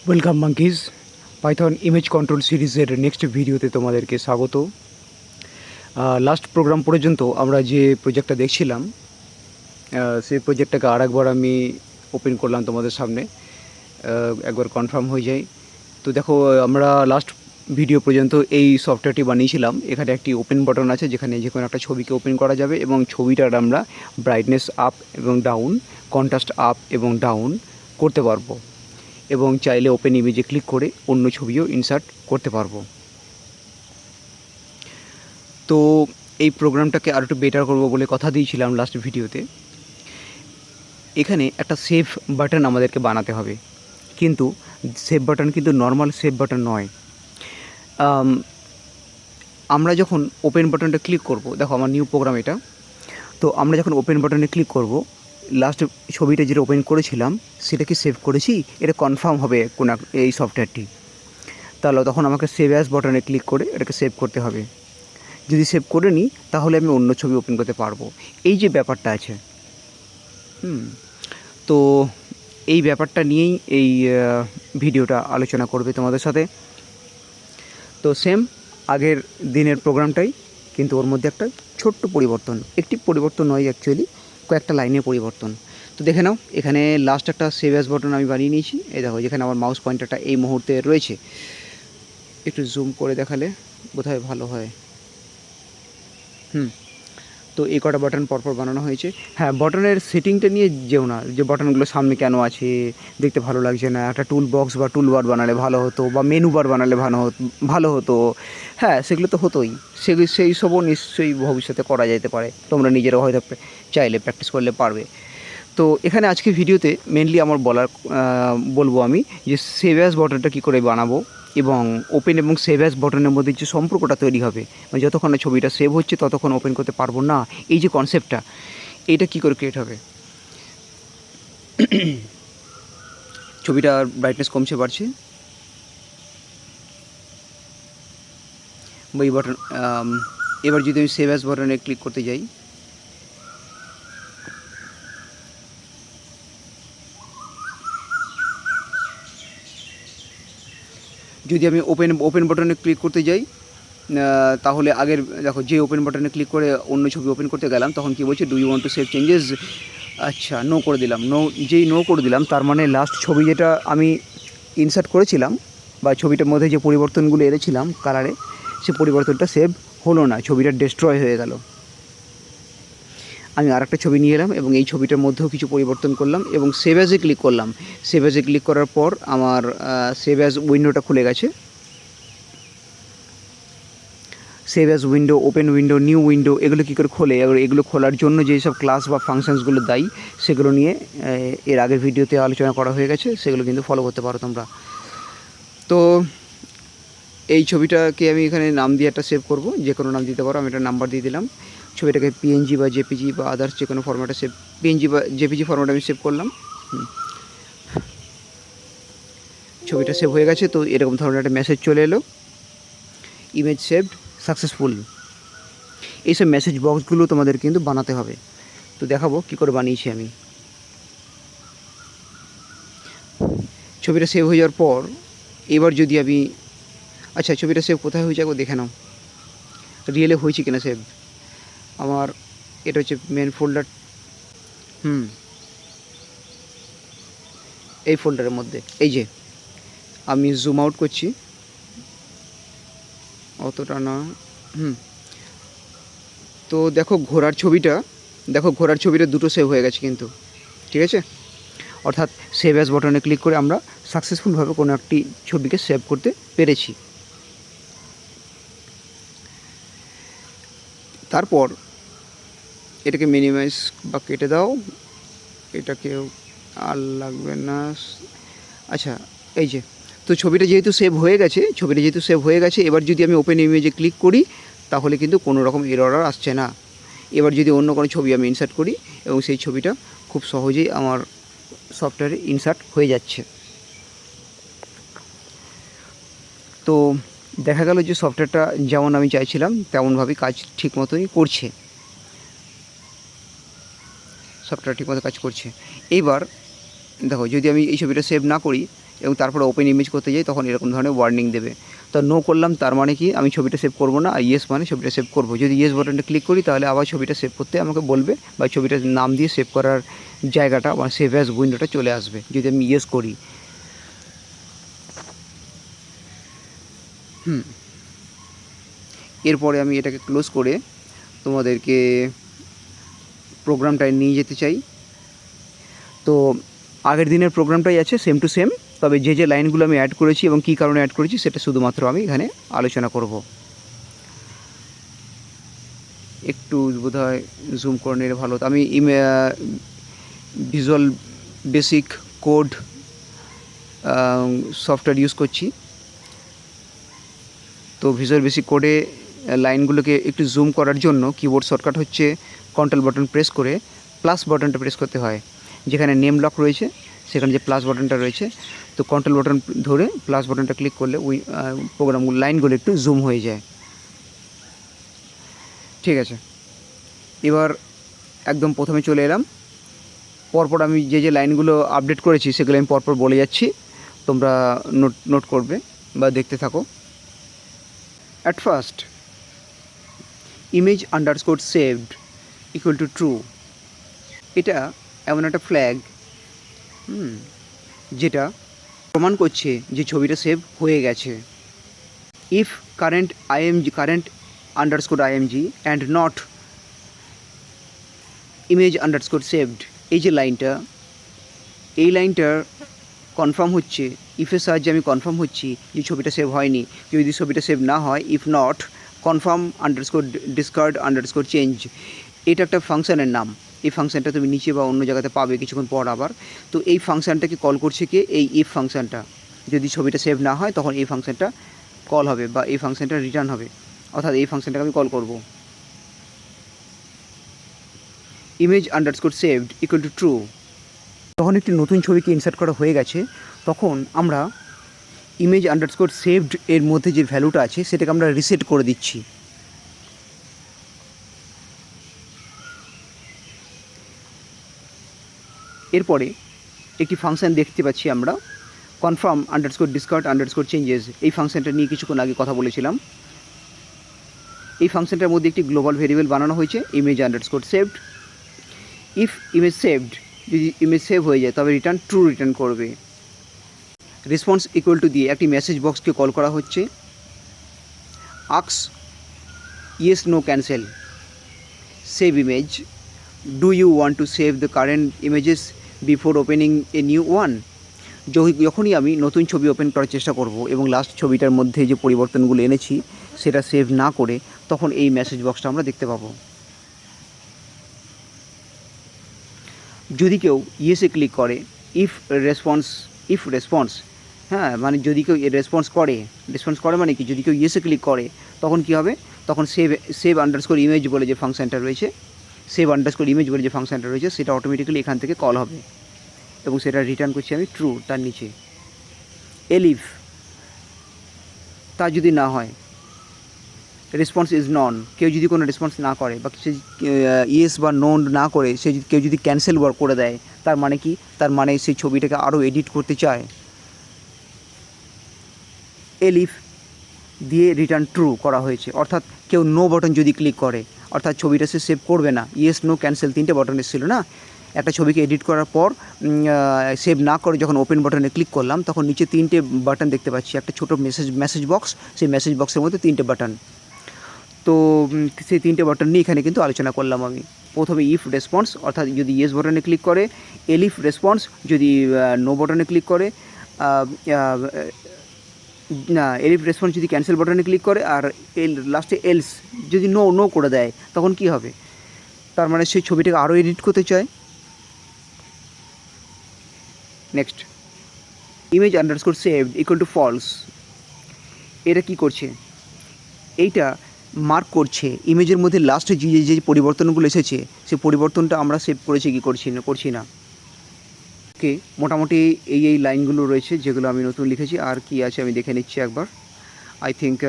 Welcome monkeys. Python image control সিরিজের next ভিডিওতে তোমাদেরকে স্বাগত। লাস্ট প্রোগ্রাম পর্যন্ত আমরা যে প্রজেক্টটা দেখছিলাম সেই প্রজেক্টটাকে আরেকবার আমি ওপেন করলাম তোমাদের সামনে, একবার কনফার্ম হয়ে যায়। তো দেখো, আমরা লাস্ট ভিডিও পর্যন্ত এই সফটওয়্যারটি বানিয়েছিলাম। এখানে একটি ওপেন বাটন আছে যেখানে যে কোনো একটা ছবিকে ওপেন করা যাবে এবং ছবিটার আমরা ব্রাইটনেস আপ এবং ডাউন, কন্ট্রাস্ট আপ এবং ডাউন করতে পারবো এবং চাইলে ওপেন ইমেজে ক্লিক করে অন্য ছবিও ইনসার্ট করতে পারবো। তো এই প্রোগ্রামটাকে আর একটু বেটার করবো বলে কথা দিয়েছিলাম লাস্ট ভিডিওতে। এখানে একটা সেভ বাটন আমাদেরকে বানাতে হবে, কিন্তু সেভ বাটন কিন্তু নর্মাল সেভ বাটন নয়। আমরা যখন ওপেন বাটনটা ক্লিক করব, দেখো আমার নিউ প্রোগ্রাম এটা, তো আমরা যখন ওপেন বাটনে ক্লিক করব, লাস্ট ছবিটা যেটা ওপেন করেছিলাম সেটা কি সেভ করেছি এটা কনফার্ম হবে কোন এই সফটওয়্যারটি। তাহলে তখন আমাকে সেভ অ্যাজ বাটনে ক্লিক করে এটাকে সেভ করতে হবে। যদি সেভ করে নিই তাহলে আমি অন্য ছবি ওপেন করতে পারবো। এই যে ব্যাপারটা আছে, তো এই ব্যাপারটা নিয়েই এই ভিডিওটা আলোচনা করবে তোমাদের সাথে। তো সেম আগের দিনের প্রোগ্রামটাই, কিন্তু ওর মধ্যে একটা ছোট্ট পরিবর্তন, একটি পরিবর্তন নয় অ্যাকচুয়ালি, কয়েকটা লাইনের পরিবর্তন। তো দেখে নাও, এখানে লাস্ট একটা সেভ অ্যাজ বাটন আমি বানিয়ে নিয়েছি। এই দেখো, যেখানে আমার মাউস পয়েন্টারটা এই মুহূর্তে রয়েছে। একটু জুম করে দেখালে বোধহয় ভালো হয়। তো এই কটা বাটন পরপর বানানো হয়েছে। হ্যাঁ, বাটনের সেটিংটা নিয়ে যেও না, যে বাটনগুলো সামনে কেন আছে, দেখতে ভালো লাগছে না, একটা টুল বক্স বা টুল বার বানালে ভালো হতো, বা মেনু বার বানালে ভালো হতো। হ্যাঁ, সেগুলো তো হতোই, সেই সবও নিশ্চয়ই ভবিষ্যতে করা যেতে পারে। তোমরা নিজেরাও হয়তো চাইলে প্র্যাকটিস করলে পারবে। তো এখানে আজকে ভিডিওতে মেনলি আমার বলবো আমি যে সেভ অ্যাজ বাটনটা কী করে বানাবো, এবং ওপেন এবং সেভ অ্যাজ বাটনের মধ্যে যে সম্পর্কটা তৈরি হবে, মানে যতক্ষণ না ছবিটা সেভ হচ্ছে ততক্ষণ ওপেন করতে পারবো না, এই যে কনসেপ্টটা, এইটা কী করে ক্রিয়েট হবে। ছবিটার ব্রাইটনেস কমছে বাড়ছে, বা এই বাটন, এবার যদি আমি সেভ অ্যাজ বাটনে ক্লিক করতে যাই, যদি আমি ওপেন বাটনে ক্লিক করতে যাই, তাহলে আগের দেখো, যে ওপেন বাটনে ক্লিক করে অন্য ছবি ওপেন করতে গেলাম তখন কি বলছে, do you want to save changes. আচ্ছা, নো করে দিলাম। যেই নো করে দিলাম তার মানে লাস্ট ছবি যেটা আমি ইনসার্ট করেছিলাম বা ছবিটার মধ্যে যে পরিবর্তনগুলো এনেছিলাম কালারে, সে পরিবর্তনটা সেভ হলো না, ছবিটা ডেস্ট্রয় হয়ে গেল। আমি আরেকটা ছবি নিয়ে এলাম এবং এই ছবিটার মধ্যেও কিছু পরিবর্তন করলাম এবং সেভ অ্যাজে ক্লিক করলাম। সেভ অ্যাজে ক্লিক করার পর আমার সেভ অ্যাজ উইন্ডোটা খুলে গেছে। Save as window, open window, new window, এগুলো কী করে খোলে, এবার এগুলো খোলার জন্য যেসব ক্লাস বা ফাংশনসগুলো দায়ী সেগুলো নিয়ে এর আগের ভিডিওতে আলোচনা করা হয়ে গেছে, সেগুলো কিন্তু ফলো করতে পারো তোমরা। তো এই ছবিটাকে আমি এখানে নাম দিয়ে একটা সেভ করব, যে কোনো নাম দিতে পারো, আমি একটা নাম্বার দিয়ে দিলাম। ছবিটাকে পিএনজি বা জেপিজি বা আদার্স যে কোনো ফরম্যাটে সেভ, পিএনজি বা জেপিজি ফরম্যাটে আমি সেভ করলাম। ছবিটা সেভ হয়ে গেছে। তো এরকম ধরনের একটা মেসেজ চলে এলো, ইমেজ সেভড সাকসেসফুল। এইসব মেসেজ বক্সগুলো তোমাদের কিন্তু বানাতে হবে। তো দেখাবো কী করে বানিয়েছি আমি। ছবিটা সেভ হয়ে যাওয়ার পর এবার যদি আমি, আচ্ছা ছবিটা সেভ কোথায় হয়েছে একবার দেখে নাও, রিয়েলে হয়েছে কিনা সেভ। আমার এটা হচ্ছে মেন ফোল্ডার, এই ফোল্ডারের মধ্যে। এই যে আমি জুম আউট করছি, অতটা না, তো দেখো ঘোড়ার ছবিটা দুটো সেভ হয়ে গেছে কিন্তু, ঠিক আছে। অর্থাৎ সেভ অ্যাজ বাটনে ক্লিক করে আমরা সাকসেসফুলভাবে কোনো একটি ছবিকে সেভ করতে পেরেছি। তারপর এটাকে মিনিমাইজ বা কেটে দাও, এটাকেও আর লাগবে না। আচ্ছা, এই যে, তো ছবিটা যেহেতু সেভ হয়ে গেছে, এবার যদি আমি ওপেন ইমেজে ক্লিক করি তাহলে কিন্তু কোনো রকম এরর আসছে না। এবার যদি অন্য কোনো ছবি আমি ইনসার্ট করি এবং সেই ছবিটা খুব সহজেই আমার সফটওয়্যারে ইনসার্ট হয়ে যাচ্ছে। তো দেখা গেল যে সফটওয়্যারটা যেমন আমি চাইছিলাম তেমনভাবেই কাজ ঠিকমতো করছে। এইবার দেখো, যদি আমি এই ছবিটা সেভ না করি, এবং তারপরে ওপেন ইমেজ করতে যাই তখন এরকম ধরনের ওয়ার্নিং দেবে। তো নো করলাম, তার মানে কি আমি ছবিটা সেভ করব না, আর ইয়েস মানে ছবিটা সেভ করব। যদি ইয়েস বাটনটা ক্লিক করি তাহলে আবার ছবিটা সেভ করতে আমাকে বলবে, বা ছবিটার নাম দিয়ে সেভ করার জায়গাটা বা সেভ অ্যাজ উইন্ডোটা চলে আসবে যদি আমি ইয়েস করি। এরপরে আমি এটাকে ক্লোজ করে তোমাদেরকে প্রোগ্রামটায় নিয়ে যেতে চাই। তো আগের দিনের প্রোগ্রামটাই আছে সেম টু সেম, তবে যে যে লাইনগুলো আমি অ্যাড করেছি এবং কী কারণে অ্যাড করেছি সেটা শুধুমাত্র আমি এখানে আলোচনা করব। একটু বোধহয় জুম করে নিলে ভালো হতো। আমি visual basic code software use করছি। তো ভিজুয়াল বেসিক কোডে লাইনগুলোকে একটু জুম করার জন্য কিবোর্ড শর্টকাট হচ্ছে কন্ট্রোল বাটন প্রেস করে প্লাস বাটনটা প্রেস করতে হয়। যেখানে নেম লক রয়েছে সেখানে যে প্লাস বাটনটা রয়েছে, তো কন্ট্রোল বাটন ধরে প্লাস বাটনটা ক্লিক করলে ওই প্রোগ্রামগুলো লাইনগুলো একটু জুম হয়ে যায়। ঠিক আছে, এবার একদম প্রথমে চলে এলাম। পরপর আমি যে যে লাইনগুলো আপডেট করেছি সেগুলো আমি পরপর বলে যাচ্ছি, তোমরা নোট করবে বা দেখতে থাকো। At first image underscore saved equal two true, এটা এমন একটা ফ্ল্যাগ যেটা প্রমাণ করছে যে ছবিটা সেভ হয়ে গেছে। If current underscore IMG and not image underscore saved, এই যে লাইনটা, এই লাইনটার কনফার্ম হচ্ছে, ইফের সাহায্যে আমি কনফার্ম হচ্ছি যে ছবিটা সেভ হয়নি। যদি ছবিটা সেভ না হয়, if not confirm underscore discard underscore change, এটা একটা ফাংশানের নাম। এই ফাংশানটা তুমি নিচে বা অন্য জায়গাতে পাবে কিছুক্ষণ পর আবার। তো এই ফাংশানটাকে কল করছে কে? এই ইফ ফাংশানটা। যদি ছবিটা সেভ না হয় তখন এই ফাংশানটা কল হবে বা এই ফাংশানটা রিটার্ন হবে, অর্থাৎ এই ফাংশানটাকে আমি কল করব। Image underscore saved equal two true, যখন একটি নতুন ছবিকে ইনসার্ট করা হয়ে গেছে তখন আমরা ইমেজ আন্ডারস্কোর সেভড এর মধ্যে যে ভ্যালুটা আছে সেটাকে আমরা রিসেট করে দিচ্ছি। এরপরে একটি ফাংশান দেখতে পাচ্ছি আমরা, confirm underscore discard underscore changes. এই ফাংশানটা নিয়ে কিছুক্ষণ আগে কথা বলেছিলাম। এই ফাংশানটার মধ্যে একটি গ্লোবাল ভেরিয়েবল বানানো হয়েছে image underscore saved. If image saved, যদি ইমেজ সেভ হয়ে যায় তবে রিটার্ন ট্রু রিটার্ন করবে। রেসপন্স ইকুয়াল টু দিয়ে একটি মেসেজ বক্সকে কল করা হচ্ছে, asks yes no cancel save image, do you want to save the current images before opening a new one. যখনই আমি নতুন ছবি ওপেন করার চেষ্টা করব এবং লাস্ট ছবিটার মধ্যে যে পরিবর্তনগুলো এনেছি সেটা সেভ না করে, তখন এই মেসেজ বক্সটা আমরা দেখতে পাবো। যদি কেউ ইয়েসে ক্লিক করে, ইফ রেসপন্স, হ্যাঁ, মানে যদি কেউ রেসপন্স করে মানে কি, যদি কেউ ইয়েসে ক্লিক করে তখন কি হবে, তখন সেভ আন্ডারস্কোর ইমেজ বলে যে ফাংশানটা রয়েছে, সেটা অটোমেটিক্যালি এখান থেকে কল হবে এবং সেটা রিটার্ন করছি আমি ট্রু তার নিচে। এলিফ, তা যদি না হয়, রেসপন্স ইজ নন, কেউ যদি কোনো রেসপন্স না করে বা সে ইয়েস বা নো না করে কেউ যদি ক্যান্সেল ওয়ার্ক করে দেয়, তার মানে কি, তার মানে সেই ছবিটাকে আরও এডিট করতে চায়। এলিফ দিয়ে রিটার্ন ট্রু করা হয়েছে, অর্থাৎ কেউ নো বাটন যদি ক্লিক করে, অর্থাৎ ছবিটা সে সেভ করবে না। ইয়েস নো ক্যান্সেল তিনটে বাটন এসেছিলো না, একটা ছবিকে এডিট করার পর সেভ না করে যখন ওপেন বাটনে ক্লিক করলাম তখন নিচে তিনটে বাটন দেখতে পাচ্ছি, একটা ছোটো মেসেজ বক্স, সেই মেসেজ বক্সের মধ্যে তিনটে বাটন। তো সেই তিনটে বাটন নিয়ে এখানে কিন্তু আলোচনা করলাম আমি। প্রথমে ইফ রেসপন্স, অর্থাৎ যদি ইয়েস বাটনে ক্লিক করে, এলিফ রেসপন্স যদি নো বাটনে ক্লিক করে, না এলিফ রেসপন্স যদি ক্যান্সেল বাটনে ক্লিক করে, আর লাস্টে এলস যদি নো করে দেয় তখন কি হবে, তার মানে সেই ছবিটাকে আরও এডিট করতে চায়। Next, image underscore saved equal to false, এটা কি করছে, এইটা মার্ক করছে ইমেজের মধ্যে লাস্টে যে পরিবর্তনগুলো এসেছে সেই পরিবর্তনটা আমরা সেভ করেছি কি করছি না। ওকে, মোটামুটি এই লাইনগুলো রয়েছে যেগুলো আমি নতুন লিখেছি। আর কি আছে আমি দেখে নিচ্ছি একবার। আই থিঙ্ক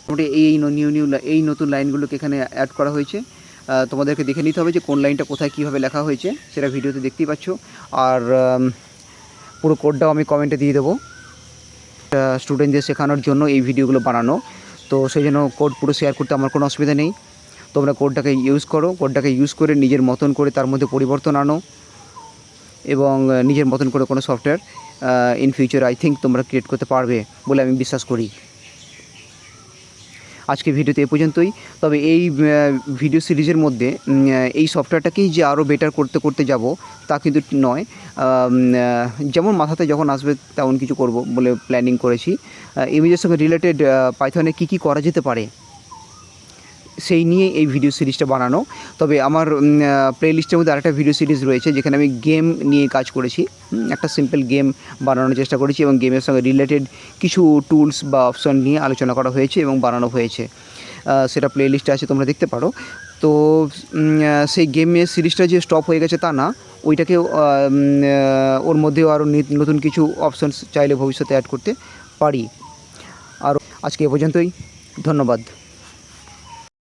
মোটামুটি এই নতুন লাইনগুলোকে এখানে অ্যাড করা হয়েছে। তোমাদেরকে দেখে নিতে হবে যে কোন লাইনটা কোথায় কীভাবে লেখা হয়েছে, সেটা ভিডিওতে দেখতেই পাচ্ছ। আর পুরো কোডটাও আমি কমেন্টে দিয়ে দেবো। স্টুডেন্টদের শেখানোর জন্য এই ভিডিওগুলো বানানো, তো সেই জন্য কোড পুরো শেয়ার করতে আমার কোনো অসুবিধা নেই। তোমরা কোডটাকে ইউজ করো, কোডটাকে ইউজ করে নিজের মতন করে তার মধ্যে পরিবর্তন আনো এবং নিজের মতন করে কোনো software in future I think তোমরা ক্রিয়েট করতে পারবে বলে আমি বিশ্বাস করি। আজকে ভিডিওতে এ পর্যন্তই। তবে এই ভিডিও সিরিজের মধ্যে এই সফটওয়্যারটাকেই যে আরও বেটার করতে করতে যাব তা কিন্তু নয়। যেমন মাথাতে যখন আসবে তেমন কিছু করব বলে প্ল্যানিং করেছি। ইমেজের সঙ্গে রিলেটেড পাইথনে কী কী করা যেতে পারে সেই নিয়ে এই ভিডিও সিরিজটা বানানো। তবে আমার প্লেলিস্টের মধ্যে আরেকটা ভিডিও সিরিজ রয়েছে যেখানে আমি গেম নিয়ে কাজ করেছি। একটা সিম্পল গেম বানানোর চেষ্টা করেছি এবং গেমের সঙ্গে রিলেটেড কিছু টুলস বা অপশন নিয়ে আলোচনা করা হয়েছে এবং বানানো হয়েছে। সেটা প্লেলিস্টে আছে, তোমরা দেখতে পারো। তো সেই গেমের সিরিজটা যে স্টপ হয়ে গেছে তা না, ওইটাকে ওর মধ্যেও আরও নতুন কিছু অপশনস চাইলে ভবিষ্যতে অ্যাড করতে পারি। আর আজকে এ পর্যন্তই, ধন্যবাদ।